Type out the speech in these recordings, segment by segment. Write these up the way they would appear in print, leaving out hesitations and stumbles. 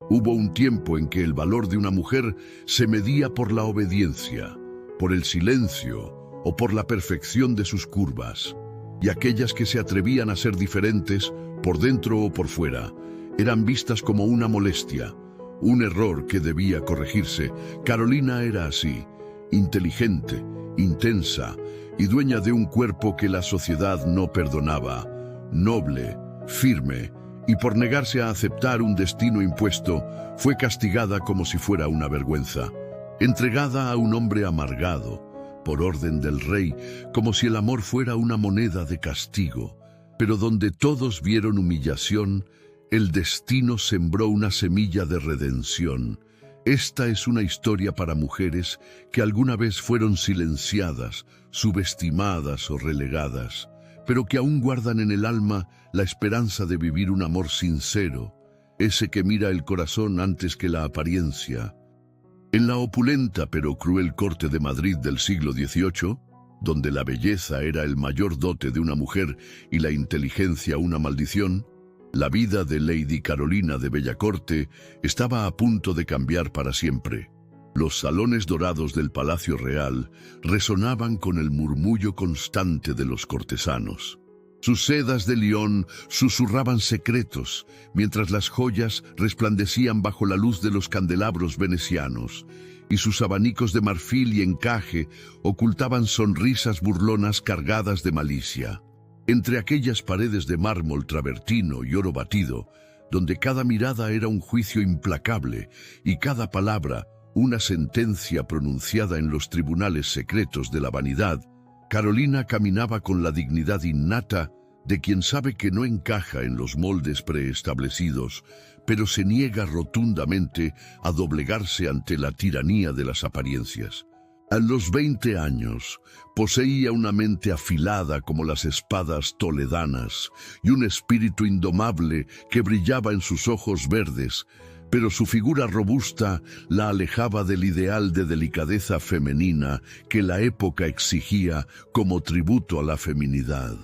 Hubo un tiempo en que el valor de una mujer se medía por la obediencia, por el silencio o por la perfección de sus curvas. Y aquellas que se atrevían a ser diferentes, por dentro o por fuera, eran vistas como una molestia, un error que debía corregirse. Carolina era así, inteligente, intensa y dueña de un cuerpo que la sociedad no perdonaba, noble, firme, y por negarse a aceptar un destino impuesto, fue castigada como si fuera una vergüenza, entregada a un hombre amargado, por orden del rey, como si el amor fuera una moneda de castigo. Pero donde todos vieron humillación, el destino sembró una semilla de redención. Esta es una historia para mujeres que alguna vez fueron silenciadas, subestimadas o relegadas, pero que aún guardan en el alma la esperanza de vivir un amor sincero, ese que mira el corazón antes que la apariencia. En la opulenta pero cruel corte de Madrid del siglo XVIII, donde la belleza era el mayor dote de una mujer y la inteligencia una maldición, la vida de Lady Carolina de Bellacorte estaba a punto de cambiar para siempre. Los salones dorados del Palacio Real resonaban con el murmullo constante de los cortesanos. Sus sedas de León susurraban secretos, mientras las joyas resplandecían bajo la luz de los candelabros venecianos, y sus abanicos de marfil y encaje ocultaban sonrisas burlonas cargadas de malicia. Entre aquellas paredes de mármol travertino y oro batido, donde cada mirada era un juicio implacable y cada palabra una sentencia pronunciada en los tribunales secretos de la vanidad, Carolina caminaba con la dignidad innata de quien sabe que no encaja en los moldes preestablecidos, pero se niega rotundamente a doblegarse ante la tiranía de las apariencias. A los 20 años, poseía una mente afilada como las espadas toledanas y un espíritu indomable que brillaba en sus ojos verdes, pero su figura robusta la alejaba del ideal de delicadeza femenina que la época exigía como tributo a la feminidad.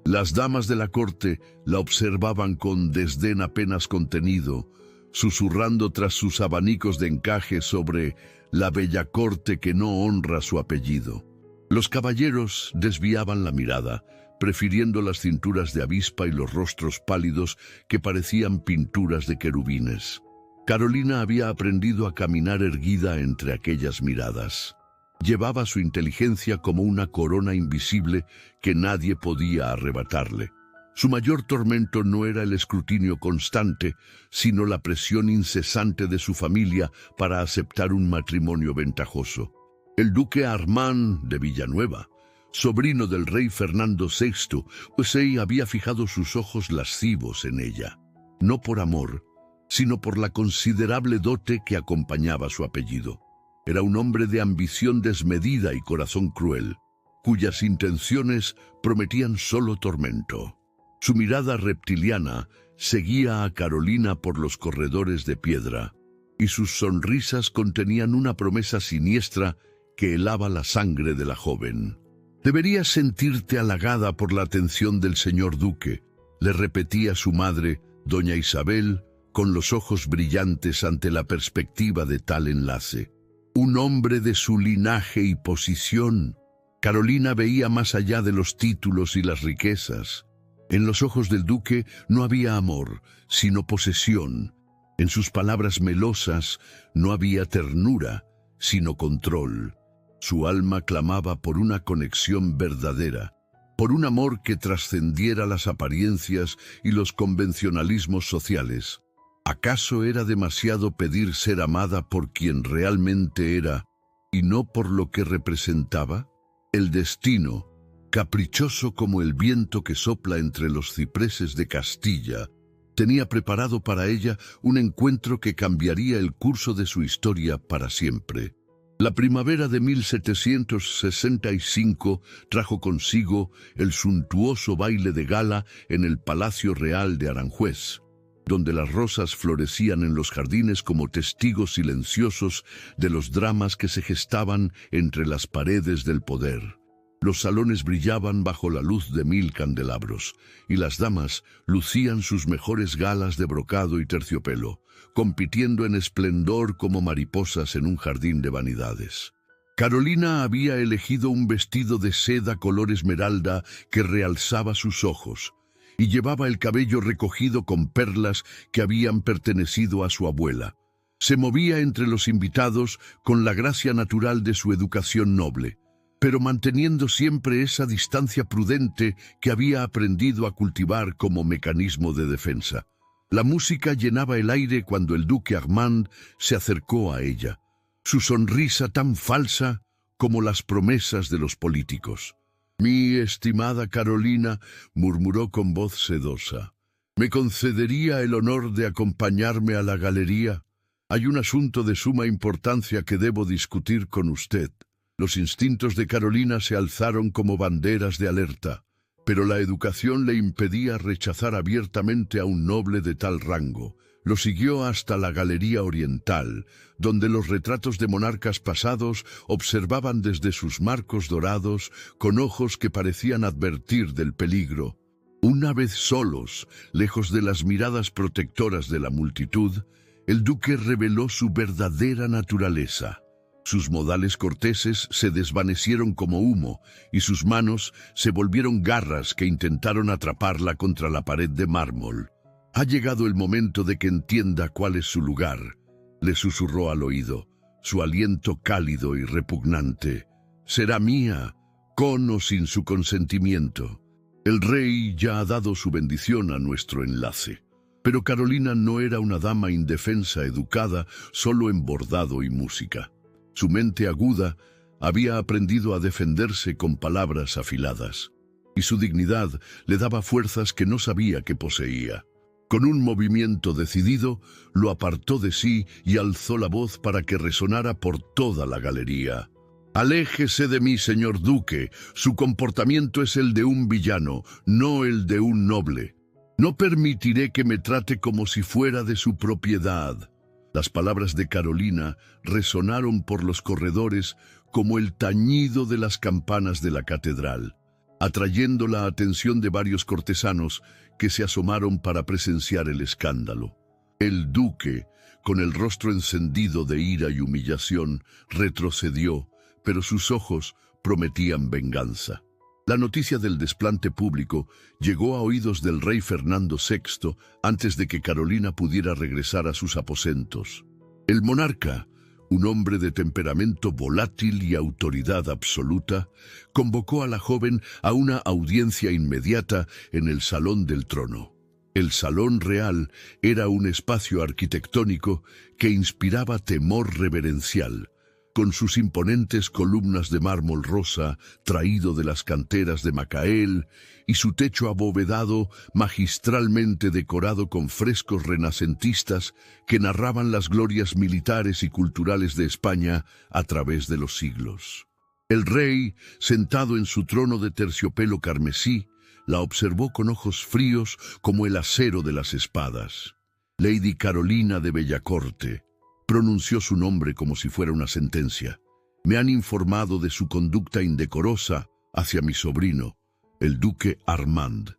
Las damas de la corte la observaban con desdén apenas contenido, susurrando tras sus abanicos de encaje sobre la bella corte que no honra su apellido. Los caballeros desviaban la mirada, prefiriendo las cinturas de avispa y los rostros pálidos que parecían pinturas de querubines. Carolina había aprendido a caminar erguida entre aquellas miradas. Llevaba su inteligencia como una corona invisible que nadie podía arrebatarle. Su mayor tormento no era el escrutinio constante, sino la presión incesante de su familia para aceptar un matrimonio ventajoso. El duque Armand de Villanueva, sobrino del rey Fernando VI, pues ella había fijado sus ojos lascivos en ella, no por amor, sino por la considerable dote que acompañaba su apellido. Era un hombre de ambición desmedida y corazón cruel, cuyas intenciones prometían solo tormento. Su mirada reptiliana seguía a Carolina por los corredores de piedra, y sus sonrisas contenían una promesa siniestra que helaba la sangre de la joven. «Deberías sentirte halagada por la atención del señor duque», le repetía su madre, doña Isabel, con los ojos brillantes ante la perspectiva de tal enlace. Un hombre de su linaje y posición. Carolina veía más allá de los títulos y las riquezas. En los ojos del duque no había amor, sino posesión. En sus palabras melosas no había ternura, sino control. Su alma clamaba por una conexión verdadera, por un amor que trascendiera las apariencias y los convencionalismos sociales. ¿Acaso era demasiado pedir ser amada por quien realmente era y no por lo que representaba? El destino, caprichoso como el viento que sopla entre los cipreses de Castilla, tenía preparado para ella un encuentro que cambiaría el curso de su historia para siempre. La primavera de 1765 trajo consigo el suntuoso baile de gala en el Palacio Real de Aranjuez, donde las rosas florecían en los jardines como testigos silenciosos de los dramas que se gestaban entre las paredes del poder. Los salones brillaban bajo la luz de 1000 candelabros, y las damas lucían sus mejores galas de brocado y terciopelo, compitiendo en esplendor como mariposas en un jardín de vanidades. Carolina había elegido un vestido de seda color esmeralda que realzaba sus ojos, y llevaba el cabello recogido con perlas que habían pertenecido a su abuela. Se movía entre los invitados con la gracia natural de su educación noble, pero manteniendo siempre esa distancia prudente que había aprendido a cultivar como mecanismo de defensa. La música llenaba el aire cuando el duque Armand se acercó a ella, su sonrisa tan falsa como las promesas de los políticos. «Mi estimada Carolina», murmuró con voz sedosa, «¿me concedería el honor de acompañarme a la galería? Hay un asunto de suma importancia que debo discutir con usted». Los instintos de Carolina se alzaron como banderas de alerta, pero la educación le impedía rechazar abiertamente a un noble de tal rango. Lo siguió hasta la Galería Oriental, donde los retratos de monarcas pasados observaban desde sus marcos dorados con ojos que parecían advertir del peligro. Una vez solos, lejos de las miradas protectoras de la multitud, el duque reveló su verdadera naturaleza. Sus modales corteses se desvanecieron como humo y sus manos se volvieron garras que intentaron atraparla contra la pared de mármol. «Ha llegado el momento de que entienda cuál es su lugar», le susurró al oído, su aliento cálido y repugnante. «Será mía, con o sin su consentimiento. El rey ya ha dado su bendición a nuestro enlace». Pero Carolina no era una dama indefensa educada solo en bordado y música. Su mente aguda había aprendido a defenderse con palabras afiladas, y su dignidad le daba fuerzas que no sabía que poseía. Con un movimiento decidido, lo apartó de sí y alzó la voz para que resonara por toda la galería. «Aléjese de mí, señor duque. Su comportamiento es el de un villano, no el de un noble. No permitiré que me trate como si fuera de su propiedad». Las palabras de Carolina resonaron por los corredores como el tañido de las campanas de la catedral, atrayendo la atención de varios cortesanos que se asomaron para presenciar el escándalo. El duque, con el rostro encendido de ira y humillación, retrocedió, pero sus ojos prometían venganza. La noticia del desplante público llegó a oídos del rey Fernando VI antes de que Carolina pudiera regresar a sus aposentos. El monarca, un hombre de temperamento volátil y autoridad absoluta, convocó a la joven a una audiencia inmediata en el Salón del Trono. El Salón Real era un espacio arquitectónico que inspiraba temor reverencial, con sus imponentes columnas de mármol rosa traído de las canteras de Macael y su techo abovedado magistralmente decorado con frescos renacentistas que narraban las glorias militares y culturales de España a través de los siglos. El rey, sentado en su trono de terciopelo carmesí, la observó con ojos fríos como el acero de las espadas. Lady Carolina de Bellacorte, pronunció su nombre como si fuera una sentencia. «Me han informado de su conducta indecorosa hacia mi sobrino, el duque Armand».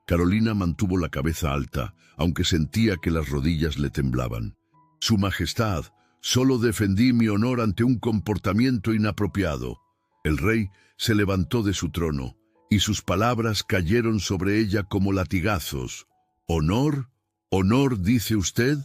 Carolina mantuvo la cabeza alta, aunque sentía que las rodillas le temblaban. «Su Majestad, solo defendí mi honor ante un comportamiento inapropiado». El rey se levantó de su trono, y sus palabras cayeron sobre ella como latigazos. «¿Honor? ¿Honor, dice usted?».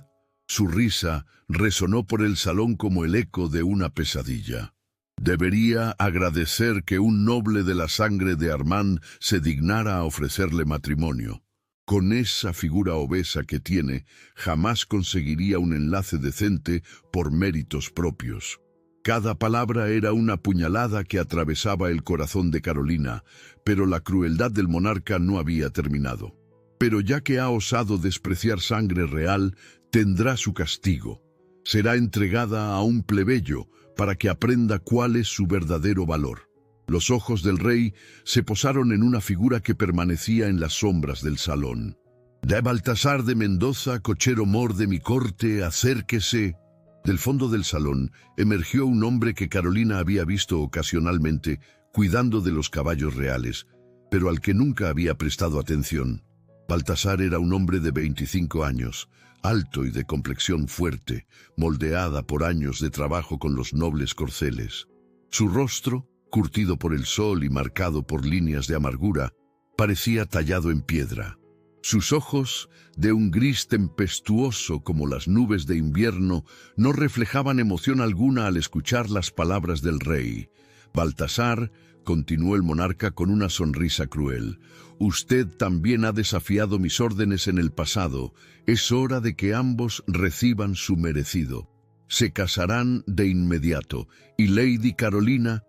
Su risa resonó por el salón como el eco de una pesadilla. Debería agradecer que un noble de la sangre de Armand se dignara a ofrecerle matrimonio. Con esa figura obesa que tiene, jamás conseguiría un enlace decente por méritos propios. Cada palabra era una puñalada que atravesaba el corazón de Carolina, pero la crueldad del monarca no había terminado. Pero ya que ha osado despreciar sangre real, tendrá su castigo. Será entregada a un plebeyo para que aprenda cuál es su verdadero valor. Los ojos del rey se posaron en una figura que permanecía en las sombras del salón. «De Baltasar de Mendoza, cochero mor de mi corte, acérquese». Del fondo del salón emergió un hombre que Carolina había visto ocasionalmente cuidando de los caballos reales, pero al que nunca había prestado atención. Baltasar era un hombre de 25 años, alto y de complexión fuerte, moldeada por años de trabajo con los nobles corceles. Su rostro, curtido por el sol y marcado por líneas de amargura, parecía tallado en piedra. Sus ojos, de un gris tempestuoso como las nubes de invierno, no reflejaban emoción alguna al escuchar las palabras del rey. Baltasar, continuó el monarca con una sonrisa cruel, usted también ha desafiado mis órdenes en el pasado. Es hora de que ambos reciban su merecido. Se casarán de inmediato, y Lady Carolina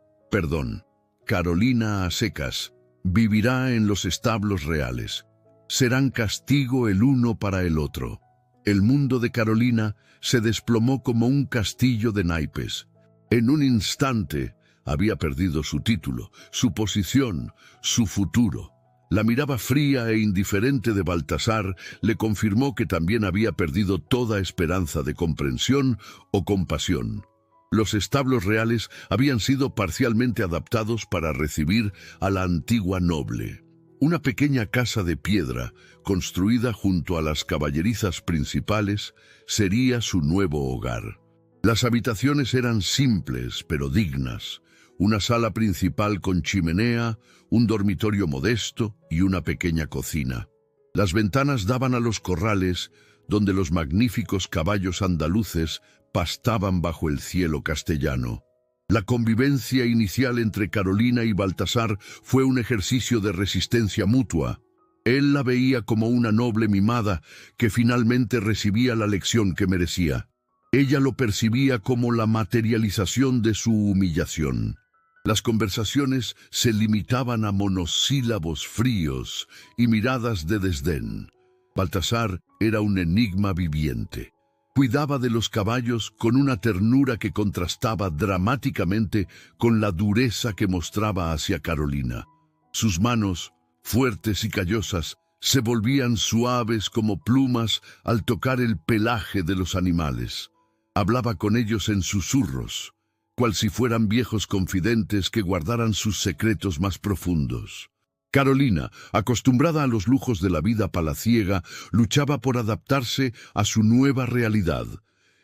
a secas, vivirá en los establos reales. Serán castigo el uno para el otro. El mundo de Carolina se desplomó como un castillo de naipes. En un instante había perdido su título, su posición, su futuro. La mirada fría e indiferente de Baltasar le confirmó que también había perdido toda esperanza de comprensión o compasión. Los establos reales habían sido parcialmente adaptados para recibir a la antigua noble. Una pequeña casa de piedra, construida junto a las caballerizas principales, sería su nuevo hogar. Las habitaciones eran simples pero dignas. Una sala principal con chimenea, un dormitorio modesto y una pequeña cocina. Las ventanas daban a los corrales, donde los magníficos caballos andaluces pastaban bajo el cielo castellano. La convivencia inicial entre Carolina y Baltasar fue un ejercicio de resistencia mutua. Él la veía como una noble mimada que finalmente recibía la lección que merecía. Ella lo percibía como la materialización de su humillación. Las conversaciones se limitaban a monosílabos fríos y miradas de desdén. Baltasar era un enigma viviente. Cuidaba de los caballos con una ternura que contrastaba dramáticamente con la dureza que mostraba hacia Carolina. Sus manos, fuertes y callosas, se volvían suaves como plumas al tocar el pelaje de los animales. Hablaba con ellos en susurros, cual si fueran viejos confidentes que guardaran sus secretos más profundos. Carolina, acostumbrada a los lujos de la vida palaciega, luchaba por adaptarse a su nueva realidad.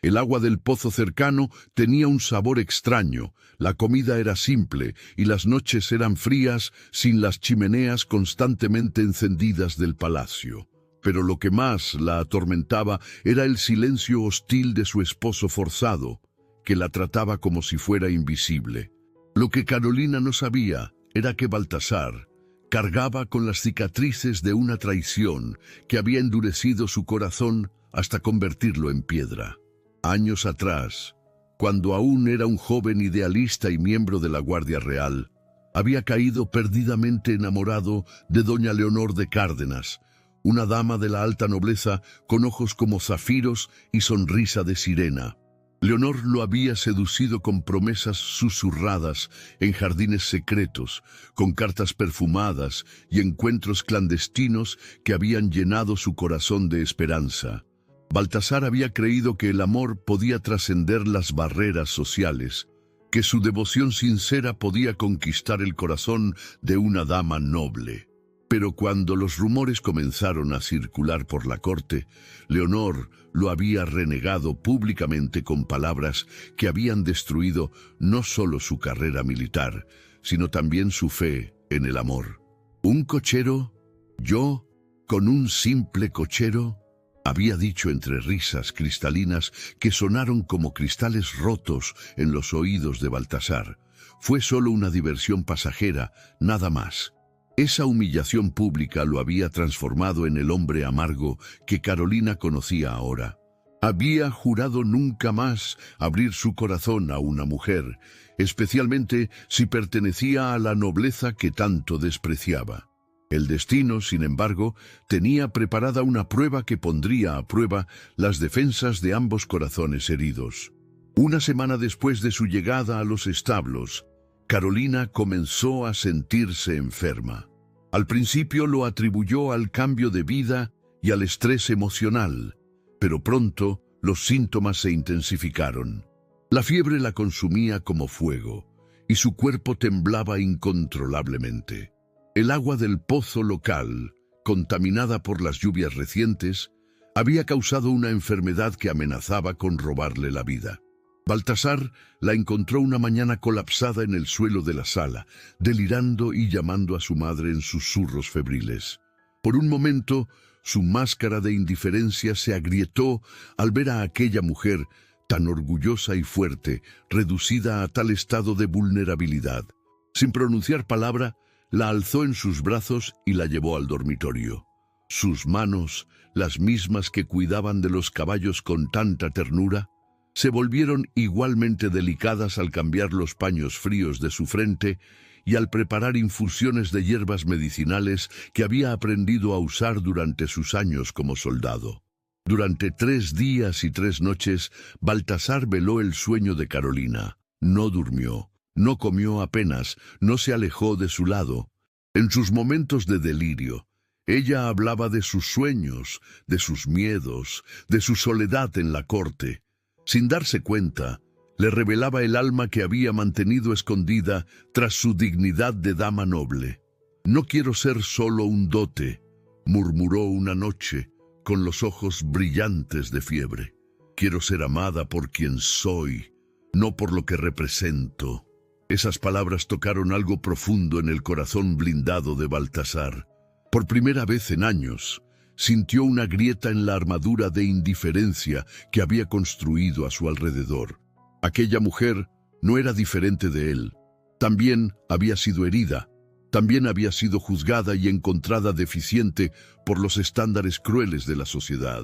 El agua del pozo cercano tenía un sabor extraño, la comida era simple y las noches eran frías sin las chimeneas constantemente encendidas del palacio. Pero lo que más la atormentaba era el silencio hostil de su esposo forzado, que la trataba como si fuera invisible. Lo que Carolina no sabía era que Baltasar cargaba con las cicatrices de una traición que había endurecido su corazón hasta convertirlo en piedra. Años atrás, cuando aún era un joven idealista y miembro de la Guardia Real, había caído perdidamente enamorado de doña Leonor de Cárdenas, una dama de la alta nobleza con ojos como zafiros y sonrisa de sirena. Leonor lo había seducido con promesas susurradas en jardines secretos, con cartas perfumadas y encuentros clandestinos que habían llenado su corazón de esperanza. Baltasar había creído que el amor podía trascender las barreras sociales, que su devoción sincera podía conquistar el corazón de una dama noble. Pero cuando los rumores comenzaron a circular por la corte, Leonor lo había renegado públicamente con palabras que habían destruido no solo su carrera militar, sino también su fe en el amor. ¿Un cochero? ¿Yo? ¿Con un simple cochero? Había dicho entre risas cristalinas que sonaron como cristales rotos en los oídos de Baltasar. Fue solo una diversión pasajera, nada más. Esa humillación pública lo había transformado en el hombre amargo que Carolina conocía ahora. Había jurado nunca más abrir su corazón a una mujer, especialmente si pertenecía a la nobleza que tanto despreciaba. El destino, sin embargo, tenía preparada una prueba que pondría a prueba las defensas de ambos corazones heridos. Una semana después de su llegada a los establos, Carolina comenzó a sentirse enferma. Al principio lo atribuyó al cambio de vida y al estrés emocional, pero pronto los síntomas se intensificaron. La fiebre la consumía como fuego, y su cuerpo temblaba incontrolablemente. El agua del pozo local, contaminada por las lluvias recientes, había causado una enfermedad que amenazaba con robarle la vida. Baltasar la encontró una mañana colapsada en el suelo de la sala, delirando y llamando a su madre en susurros febriles. Por un momento, su máscara de indiferencia se agrietó al ver a aquella mujer tan orgullosa y fuerte, reducida a tal estado de vulnerabilidad. Sin pronunciar palabra, la alzó en sus brazos y la llevó al dormitorio. Sus manos, las mismas que cuidaban de los caballos con tanta ternura, se volvieron igualmente delicadas al cambiar los paños fríos de su frente y al preparar infusiones de hierbas medicinales que había aprendido a usar durante sus años como soldado. Durante 3 días y 3 noches, Baltasar veló el sueño de Carolina. No durmió, no comió apenas, no se alejó de su lado. En sus momentos de delirio, ella hablaba de sus sueños, de sus miedos, de su soledad en la corte. Sin darse cuenta, le revelaba el alma que había mantenido escondida tras su dignidad de dama noble. «No quiero ser solo un dote», murmuró una noche, con los ojos brillantes de fiebre. «Quiero ser amada por quien soy, no por lo que represento». Esas palabras tocaron algo profundo en el corazón blindado de Baltasar. Por primera vez en años, sintió una grieta en la armadura de indiferencia que había construido a su alrededor. Aquella mujer no era diferente de él. También había sido herida. También había sido juzgada y encontrada deficiente por los estándares crueles de la sociedad.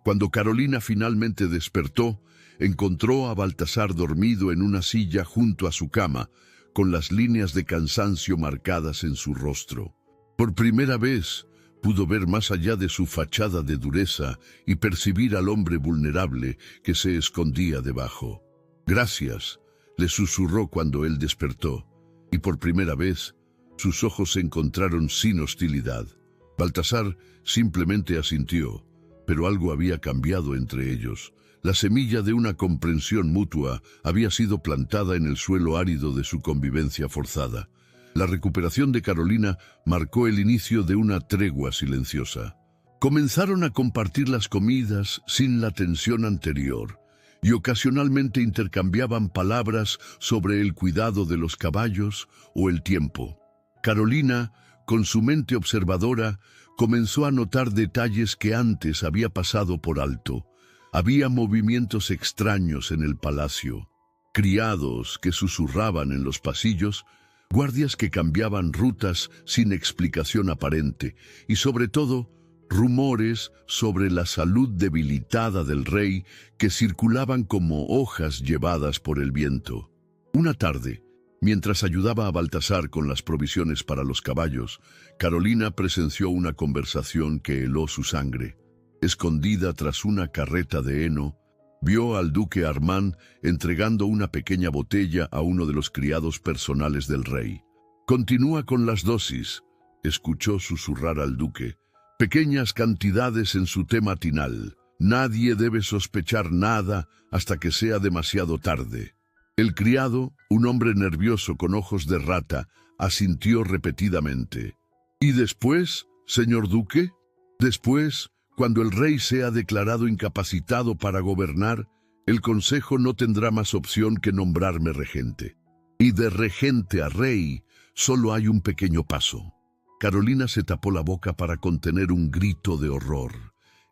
Cuando Carolina finalmente despertó, encontró a Baltasar dormido en una silla junto a su cama, con las líneas de cansancio marcadas en su rostro. Por primera vez, pudo ver más allá de su fachada de dureza y percibir al hombre vulnerable que se escondía debajo. «Gracias», le susurró cuando él despertó, y por primera vez sus ojos se encontraron sin hostilidad. Baltasar simplemente asintió, pero algo había cambiado entre ellos. La semilla de una comprensión mutua había sido plantada en el suelo árido de su convivencia forzada. La recuperación de Carolina marcó el inicio de una tregua silenciosa. Comenzaron a compartir las comidas sin la tensión anterior y ocasionalmente intercambiaban palabras sobre el cuidado de los caballos o el tiempo. Carolina, con su mente observadora, comenzó a notar detalles que antes había pasado por alto. Había movimientos extraños en el palacio, criados que susurraban en los pasillos, guardias que cambiaban rutas sin explicación aparente y, sobre todo, rumores sobre la salud debilitada del rey que circulaban como hojas llevadas por el viento. Una tarde, mientras ayudaba a Baltasar con las provisiones para los caballos, Carolina presenció una conversación que heló su sangre. Escondida tras una carreta de heno, vio al duque Armand entregando una pequeña botella a uno de los criados personales del rey. «Continúa con las dosis», escuchó susurrar al duque. «Pequeñas cantidades en su té matinal. Nadie debe sospechar nada hasta que sea demasiado tarde». El criado, un hombre nervioso con ojos de rata, asintió repetidamente. «¿Y después, señor duque? Después, cuando el rey sea declarado incapacitado para gobernar, el consejo no tendrá más opción que nombrarme regente. Y de regente a rey, solo hay un pequeño paso». Carolina se tapó la boca para contener un grito de horror.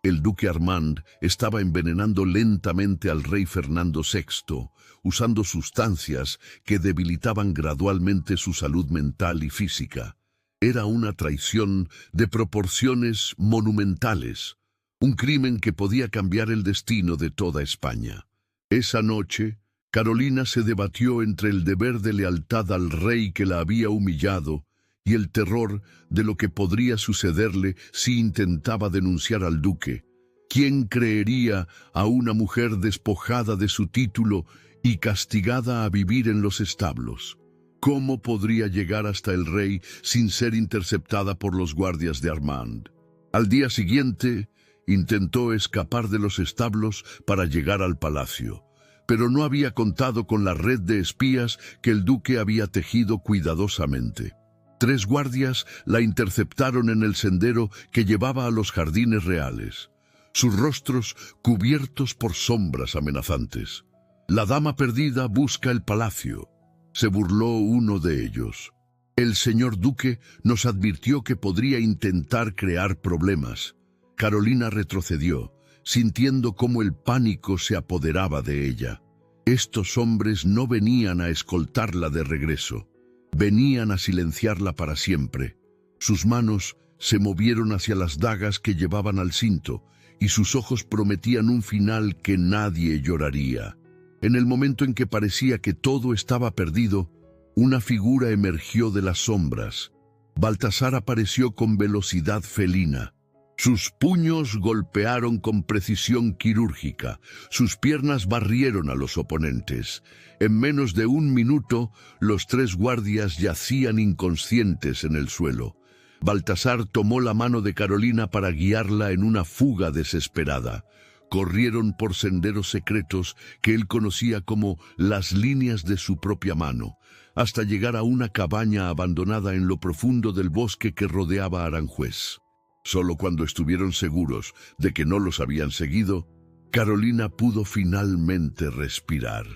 El duque Armand estaba envenenando lentamente al rey Fernando VI, usando sustancias que debilitaban gradualmente su salud mental y física. Era una traición de proporciones monumentales, un crimen que podía cambiar el destino de toda España. Esa noche, Carolina se debatió entre el deber de lealtad al rey que la había humillado y el terror de lo que podría sucederle si intentaba denunciar al duque. ¿Quién creería a una mujer despojada de su título y castigada a vivir en los establos? ¿Cómo podría llegar hasta el rey sin ser interceptada por los guardias de Armand? Al día siguiente, intentó escapar de los establos para llegar al palacio. pero no había contado con la red de espías que el duque había tejido cuidadosamente. 3 guardias la interceptaron en el sendero que llevaba a los jardines reales, sus rostros cubiertos por sombras amenazantes. «La dama perdida busca el palacio», se burló uno de ellos. «El señor duque nos advirtió que podría intentar crear problemas». Carolina retrocedió, sintiendo cómo el pánico se apoderaba de ella. Estos hombres no venían a escoltarla de regreso. Venían a silenciarla para siempre. Sus manos se movieron hacia las dagas que llevaban al cinto, y sus ojos prometían un final que nadie lloraría. En el momento en que parecía que todo estaba perdido, una figura emergió de las sombras. Baltasar apareció con velocidad felina. Sus puños golpearon con precisión quirúrgica, sus piernas barrieron a los oponentes. En menos de 1 minuto, los 3 guardias yacían inconscientes en el suelo. Baltasar tomó la mano de Carolina para guiarla en una fuga desesperada. Corrieron por senderos secretos que él conocía como las líneas de su propia mano, hasta llegar a una cabaña abandonada en lo profundo del bosque que rodeaba Aranjuez. Solo cuando estuvieron seguros de que no los habían seguido, Carolina pudo finalmente respirar.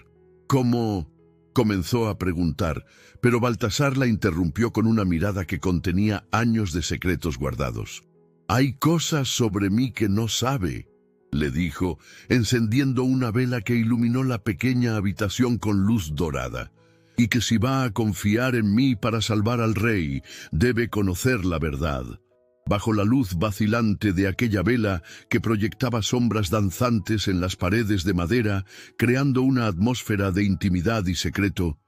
«¿Cómo?», comenzó a preguntar, pero Baltasar la interrumpió con una mirada que contenía años de secretos guardados. «Hay cosas sobre mí que no sabe», le dijo, encendiendo una vela que iluminó la pequeña habitación con luz dorada. «Y que si va a confiar en mí para salvar al rey, debe conocer la verdad». Bajo la luz vacilante de aquella vela que proyectaba sombras danzantes en las paredes de madera, creando una atmósfera de intimidad y secreto,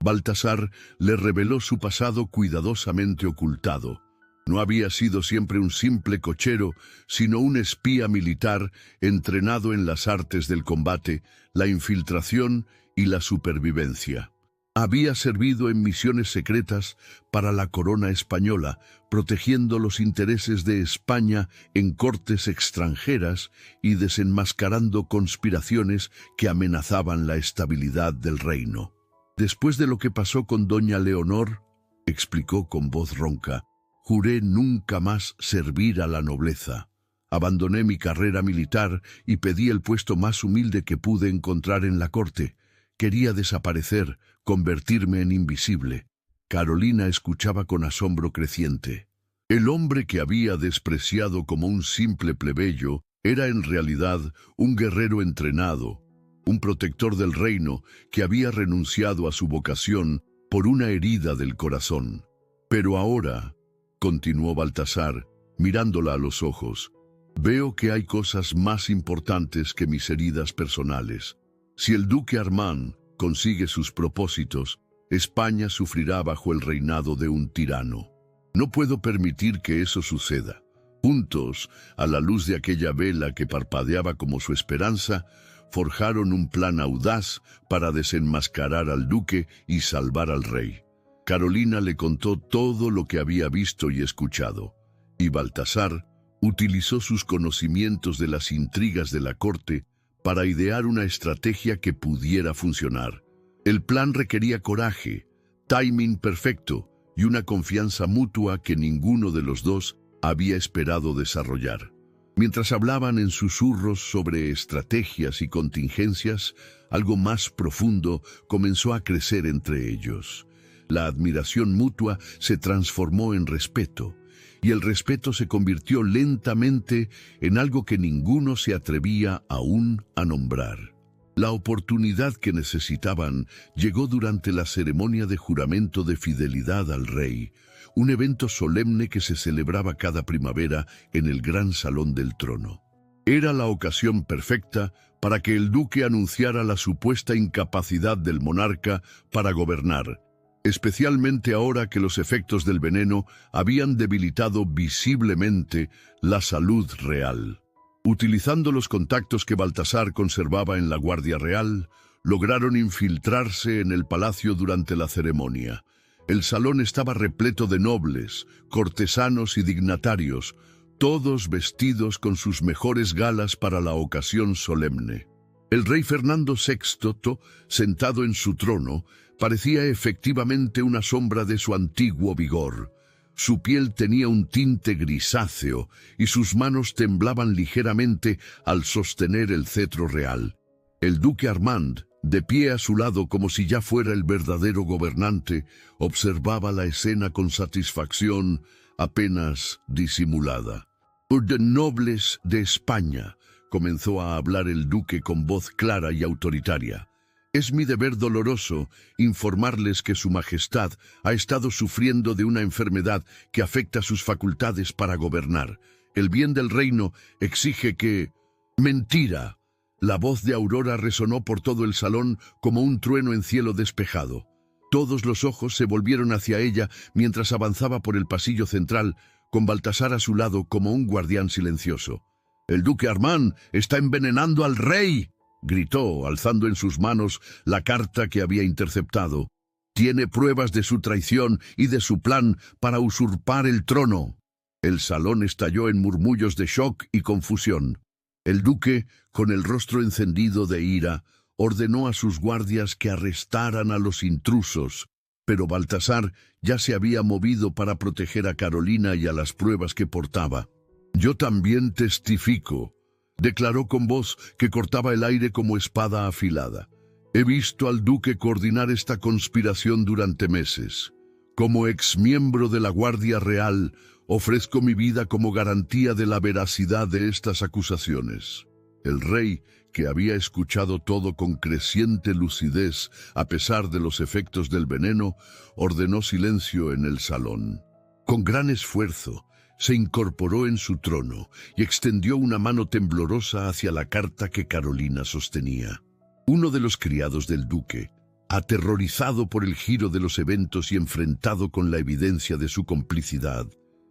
Baltasar le reveló su pasado cuidadosamente ocultado. No había sido siempre un simple cochero, sino un espía militar entrenado en las artes del combate, la infiltración y la supervivencia. Había servido en misiones secretas para la corona española, protegiendo los intereses de España en cortes extranjeras y desenmascarando conspiraciones que amenazaban la estabilidad del reino. «Después de lo que pasó con doña Leonor», explicó con voz ronca, «juré nunca más servir a la nobleza. Abandoné mi carrera militar y pedí el puesto más humilde que pude encontrar en la corte. Quería desaparecer, convertirme en invisible». Carolina escuchaba con asombro creciente. El hombre que había despreciado como un simple plebeyo era en realidad un guerrero entrenado, un protector del reino que había renunciado a su vocación por una herida del corazón. «Pero ahora», continuó Baltasar, mirándola a los ojos, «veo que hay cosas más importantes que mis heridas personales. Si el duque Armand consigue sus propósitos, España sufrirá bajo el reinado de un tirano. No puedo permitir que eso suceda». Juntos, a la luz de aquella vela que parpadeaba como su esperanza, forjaron un plan audaz para desenmascarar al duque y salvar al rey. Carolina le contó todo lo que había visto y escuchado, y Baltasar utilizó sus conocimientos de las intrigas de la corte para idear una estrategia que pudiera funcionar. El plan requería coraje, timing perfecto y una confianza mutua que ninguno de los dos había esperado desarrollar. Mientras hablaban en susurros sobre estrategias y contingencias, algo más profundo comenzó a crecer entre ellos. La admiración mutua se transformó en respeto, y el respeto se convirtió lentamente en algo que ninguno se atrevía aún a nombrar. La oportunidad que necesitaban llegó durante la ceremonia de juramento de fidelidad al rey, un evento solemne que se celebraba cada primavera en el gran salón del trono. Era la ocasión perfecta para que el duque anunciara la supuesta incapacidad del monarca para gobernar, especialmente ahora que los efectos del veneno habían debilitado visiblemente la salud real. Utilizando los contactos que Baltasar conservaba en la Guardia Real, lograron infiltrarse en el palacio durante la ceremonia. El salón estaba repleto de nobles, cortesanos y dignatarios, todos vestidos con sus mejores galas para la ocasión solemne. El rey Fernando VI, sentado en su trono, parecía efectivamente una sombra de su antiguo vigor. Su piel tenía un tinte grisáceo y sus manos temblaban ligeramente al sostener el cetro real. El duque Armand, de pie a su lado como si ya fuera el verdadero gobernante, observaba la escena con satisfacción apenas disimulada. «De nobles de España», comenzó a hablar el duque con voz clara y autoritaria. «Es mi deber doloroso informarles que su majestad ha estado sufriendo de una enfermedad que afecta sus facultades para gobernar. El bien del reino exige que...» «Mentira». La voz de Aurora resonó por todo el salón como un trueno en cielo despejado. Todos los ojos se volvieron hacia ella mientras avanzaba por el pasillo central, con Baltasar a su lado como un guardián silencioso. «El duque Armand está envenenando al rey», gritó, alzando en sus manos la carta que había interceptado. «Tiene pruebas de su traición y de su plan para usurpar el trono». El salón estalló en murmullos de shock y confusión. El duque, con el rostro encendido de ira, ordenó a sus guardias que arrestaran a los intrusos, pero Baltasar ya se había movido para proteger a Carolina y a las pruebas que portaba. «Yo también testifico», declaró con voz que cortaba el aire como espada afilada. «He visto al duque coordinar esta conspiración durante meses. Como exmiembro de la Guardia Real, ofrezco mi vida como garantía de la veracidad de estas acusaciones». El rey, que había escuchado todo con creciente lucidez a pesar de los efectos del veneno, ordenó silencio en el salón. Con gran esfuerzo, se incorporó en su trono y extendió una mano temblorosa hacia la carta que Carolina sostenía. Uno de los criados del duque, aterrorizado por el giro de los eventos y enfrentado con la evidencia de su complicidad,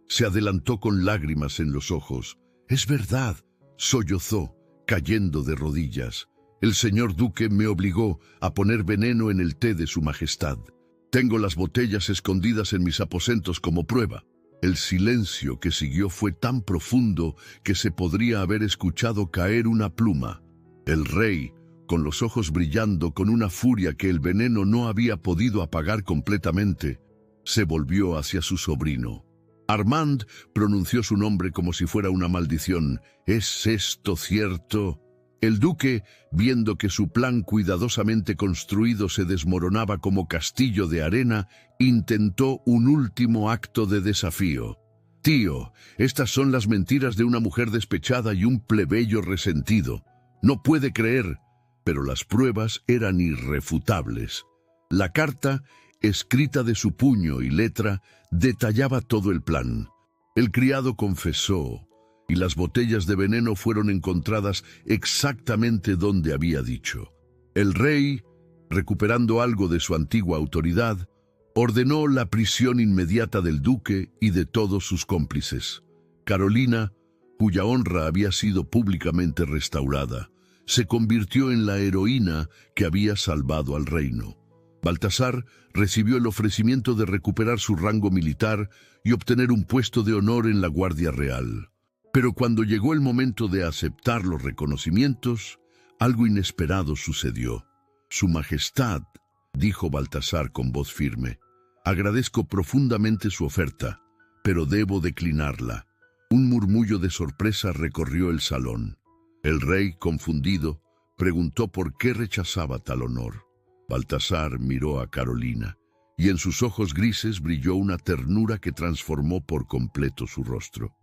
se adelantó con lágrimas en los ojos. «Es verdad», sollozó, cayendo de rodillas. «El señor duque me obligó a poner veneno en el té de su majestad. Tengo las botellas escondidas en mis aposentos como prueba». El silencio que siguió fue tan profundo que se podría haber escuchado caer una pluma. El rey, con los ojos brillando con una furia que el veneno no había podido apagar completamente, se volvió hacia su sobrino. Armand pronunció su nombre como si fuera una maldición. «¿Es esto cierto?» El duque, viendo que su plan cuidadosamente construido se desmoronaba como castillo de arena, intentó un último acto de desafío. «Tío, estas son las mentiras de una mujer despechada y un plebeyo resentido. No puede creer». Pero las pruebas eran irrefutables. La carta, escrita de su puño y letra, detallaba todo el plan. El criado confesó, y las botellas de veneno fueron encontradas exactamente donde había dicho. El rey, recuperando algo de su antigua autoridad, ordenó la prisión inmediata del duque y de todos sus cómplices. Carolina, cuya honra había sido públicamente restaurada, se convirtió en la heroína que había salvado al reino. Baltasar recibió el ofrecimiento de recuperar su rango militar y obtener un puesto de honor en la Guardia Real. Pero cuando llegó el momento de aceptar los reconocimientos, algo inesperado sucedió. «Su Majestad», dijo Baltasar con voz firme, «agradezco profundamente su oferta, pero debo declinarla». Un murmullo de sorpresa recorrió el salón. El rey, confundido, preguntó por qué rechazaba tal honor. Baltasar miró a Carolina, y en sus ojos grises brilló una ternura que transformó por completo su rostro.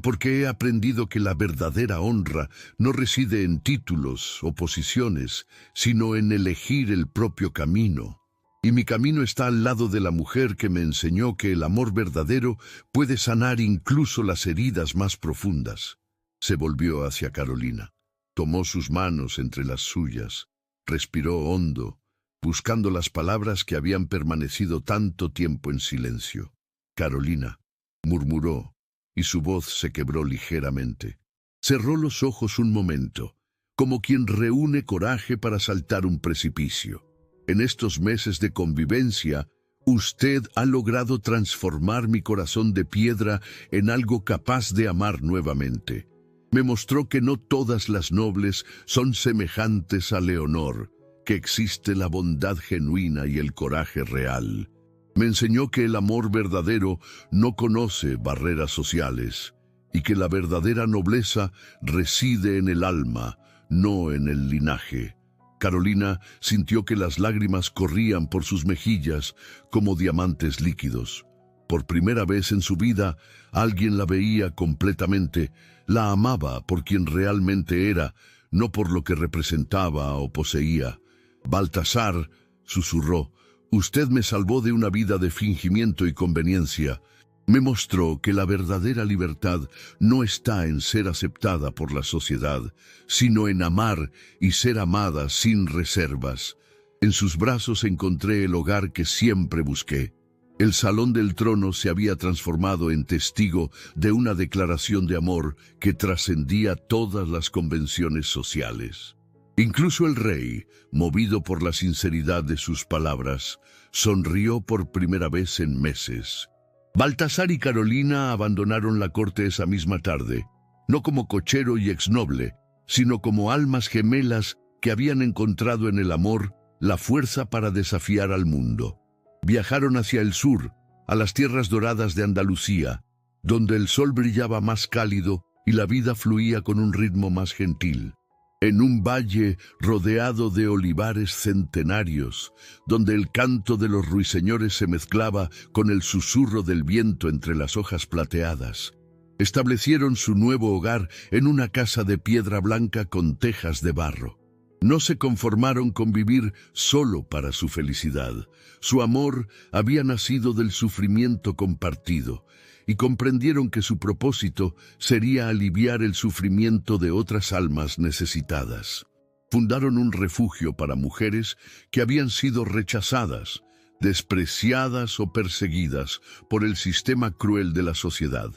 «Porque he aprendido que la verdadera honra no reside en títulos o posiciones, sino en elegir el propio camino. Y mi camino está al lado de la mujer que me enseñó que el amor verdadero puede sanar incluso las heridas más profundas». Se volvió hacia Carolina, tomó sus manos entre las suyas, respiró hondo, buscando las palabras que habían permanecido tanto tiempo en silencio. «Carolina», murmuró, y su voz se quebró ligeramente. Cerró los ojos un momento, como quien reúne coraje para saltar un precipicio. «En estos meses de convivencia, usted ha logrado transformar mi corazón de piedra en algo capaz de amar nuevamente. Me mostró que no todas las nobles son semejantes a Leonor, que existe la bondad genuina y el coraje real. Me enseñó que el amor verdadero no conoce barreras sociales y que la verdadera nobleza reside en el alma, no en el linaje. Carolina sintió que las lágrimas corrían por sus mejillas como diamantes líquidos. Por primera vez en su vida, alguien la veía completamente, la amaba por quien realmente era, no por lo que representaba o poseía. Baltasar, susurró, usted me salvó de una vida de fingimiento y conveniencia. Me mostró que la verdadera libertad no está en ser aceptada por la sociedad, sino en amar y ser amada sin reservas. En sus brazos encontré el hogar que siempre busqué. El salón del trono se había transformado en testigo de una declaración de amor que trascendía todas las convenciones sociales. Incluso el rey, movido por la sinceridad de sus palabras, sonrió por primera vez en meses. Baltasar y Carolina abandonaron la corte esa misma tarde, no como cochero y exnoble, sino como almas gemelas que habían encontrado en el amor la fuerza para desafiar al mundo. Viajaron hacia el sur, a las tierras doradas de Andalucía, donde el sol brillaba más cálido y la vida fluía con un ritmo más gentil. En un valle rodeado de olivares centenarios, donde el canto de los ruiseñores se mezclaba con el susurro del viento entre las hojas plateadas. Establecieron su nuevo hogar en una casa de piedra blanca con tejas de barro. No se conformaron con vivir solo para su felicidad. Su amor había nacido del sufrimiento compartido, y comprendieron que su propósito sería aliviar el sufrimiento de otras almas necesitadas. Fundaron un refugio para mujeres que habían sido rechazadas, despreciadas o perseguidas por el sistema cruel de la sociedad.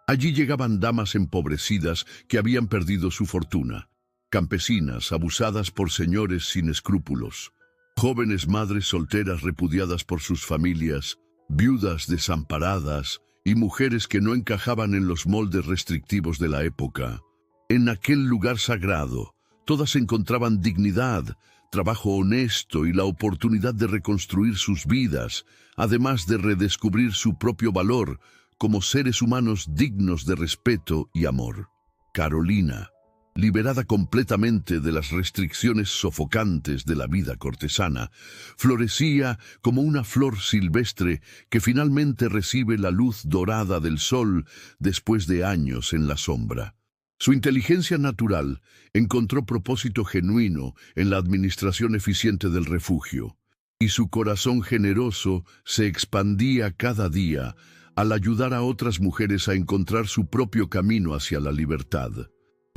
Allí llegaban damas empobrecidas que habían perdido su fortuna, campesinas abusadas por señores sin escrúpulos, jóvenes madres solteras repudiadas por sus familias, viudas desamparadas y mujeres que no encajaban en los moldes restrictivos de la época. En aquel lugar sagrado, todas encontraban dignidad, trabajo honesto y la oportunidad de reconstruir sus vidas, además de redescubrir su propio valor como seres humanos dignos de respeto y amor. Carolina, liberada completamente de las restricciones sofocantes de la vida cortesana, florecía como una flor silvestre que finalmente recibe la luz dorada del sol después de años en la sombra. Su inteligencia natural encontró propósito genuino en la administración eficiente del refugio, y su corazón generoso se expandía cada día al ayudar a otras mujeres a encontrar su propio camino hacia la libertad.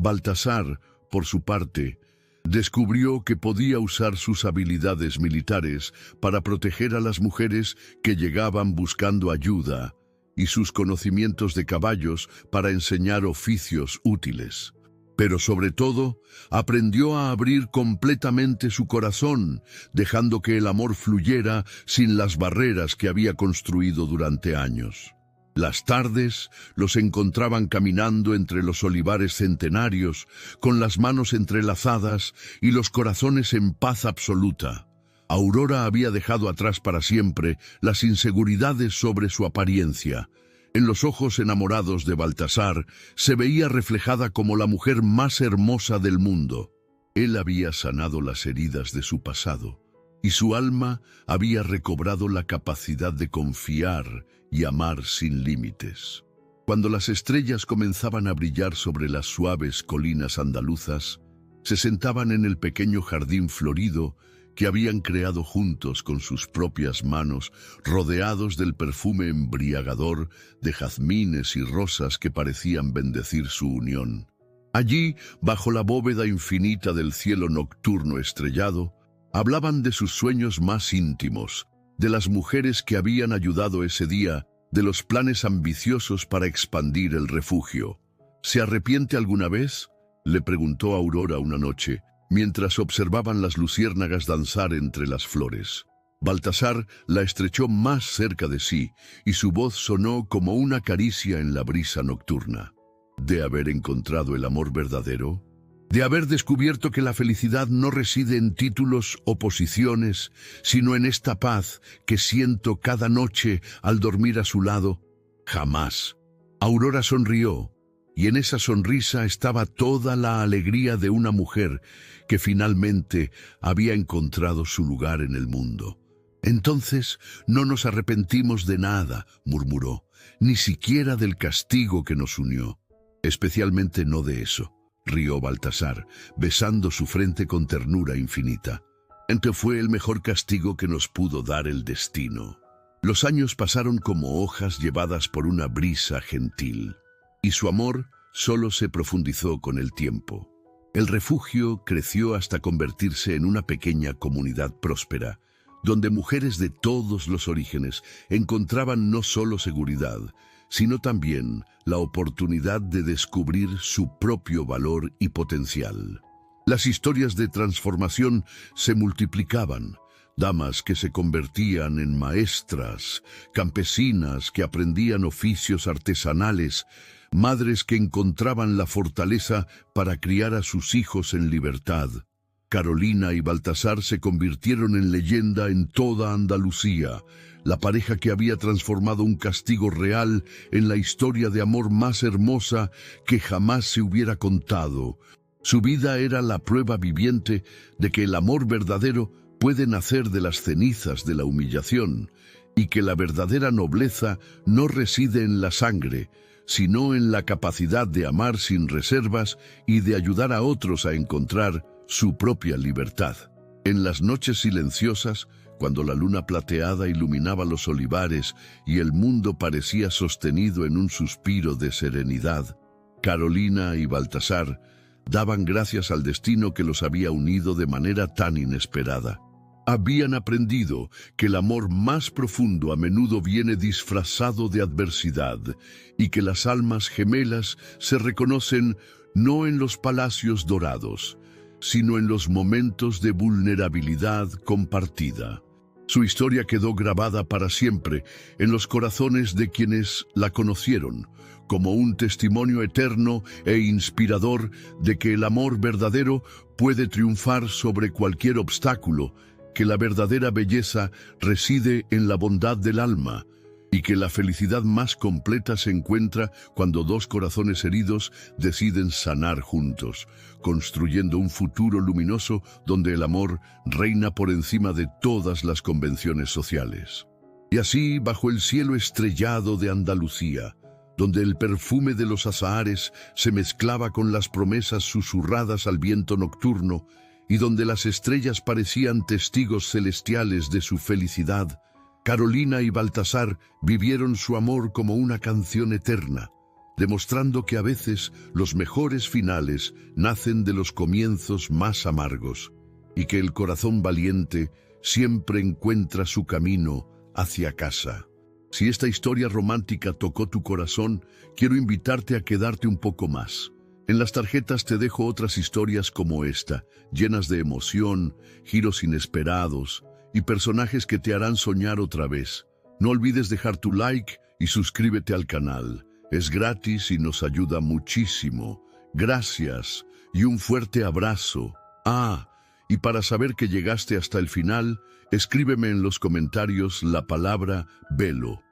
Baltasar, por su parte, descubrió que podía usar sus habilidades militares para proteger a las mujeres que llegaban buscando ayuda y sus conocimientos de caballos para enseñar oficios útiles. Pero sobre todo, aprendió a abrir completamente su corazón, dejando que el amor fluyera sin las barreras que había construido durante años. Las tardes los encontraban caminando entre los olivares centenarios, con las manos entrelazadas y los corazones en paz absoluta. Aurora había dejado atrás para siempre las inseguridades sobre su apariencia. En los ojos enamorados de Baltasar se veía reflejada como la mujer más hermosa del mundo. Él había sanado las heridas de su pasado, y su alma había recobrado la capacidad de confiar y amar sin límites. Cuando las estrellas comenzaban a brillar sobre las suaves colinas andaluzas, se sentaban en el pequeño jardín florido que habían creado juntos con sus propias manos, rodeados del perfume embriagador de jazmines y rosas que parecían bendecir su unión. Allí, bajo la bóveda infinita del cielo nocturno estrellado, hablaban de sus sueños más íntimos, de las mujeres que habían ayudado ese día, de los planes ambiciosos para expandir el refugio. ¿Se arrepiente alguna vez?, le preguntó Aurora una noche, mientras observaban las luciérnagas danzar entre las flores. Baltasar la estrechó más cerca de sí, y su voz sonó como una caricia en la brisa nocturna. de haber encontrado el amor verdadero, de haber descubierto que la felicidad no reside en títulos o posiciones, sino en esta paz que siento cada noche al dormir a su lado. Jamás. Aurora sonrió, y en esa sonrisa estaba toda la alegría de una mujer que finalmente había encontrado su lugar en el mundo. Entonces no nos arrepentimos de nada, murmuró, ni siquiera del castigo que nos unió. Especialmente no de eso, rió Baltasar, besando su frente con ternura infinita. Que fue el mejor castigo que nos pudo dar el destino. Los años pasaron como hojas llevadas por una brisa gentil, y su amor solo se profundizó con el tiempo. El refugio creció hasta convertirse en una pequeña comunidad próspera, donde mujeres de todos los orígenes encontraban no solo seguridad, sino también la oportunidad de descubrir su propio valor y potencial. Las historias de transformación se multiplicaban, damas que se convertían en maestras, campesinas que aprendían oficios artesanales, madres que encontraban la fortaleza para criar a sus hijos en libertad. Carolina y Baltasar se convirtieron en leyenda en toda Andalucía, la pareja que había transformado un castigo real en la historia de amor más hermosa que jamás se hubiera contado. Su vida era la prueba viviente de que el amor verdadero puede nacer de las cenizas de la humillación y que la verdadera nobleza no reside en la sangre, sino en la capacidad de amar sin reservas y de ayudar a otros a encontrar su propia libertad. En las noches silenciosas, cuando la luna plateada iluminaba los olivares y el mundo parecía sostenido en un suspiro de serenidad, Carolina y Baltasar daban gracias al destino que los había unido de manera tan inesperada. Habían aprendido que el amor más profundo a menudo viene disfrazado de adversidad y que las almas gemelas se reconocen no en los palacios dorados, sino en los momentos de vulnerabilidad compartida. Su historia quedó grabada para siempre en los corazones de quienes la conocieron, como un testimonio eterno e inspirador de que el amor verdadero puede triunfar sobre cualquier obstáculo, que la verdadera belleza reside en la bondad del alma, y que la felicidad más completa se encuentra cuando dos corazones heridos deciden sanar juntos, construyendo un futuro luminoso donde el amor reina por encima de todas las convenciones sociales. Y así, bajo el cielo estrellado de Andalucía, donde el perfume de los azahares se mezclaba con las promesas susurradas al viento nocturno, y donde las estrellas parecían testigos celestiales de su felicidad, Carolina y Baltasar vivieron su amor como una canción eterna, demostrando que a veces los mejores finales nacen de los comienzos más amargos, y que el corazón valiente siempre encuentra su camino hacia casa. Si esta historia romántica tocó tu corazón, quiero invitarte a quedarte un poco más. En las tarjetas te dejo otras historias como esta, llenas de emoción, giros inesperados y personajes que te harán soñar otra vez. No olvides dejar tu like y suscríbete al canal. Es gratis y nos ayuda muchísimo. Gracias y un fuerte abrazo. Y para saber que llegaste hasta el final, escríbeme en los comentarios la palabra velo.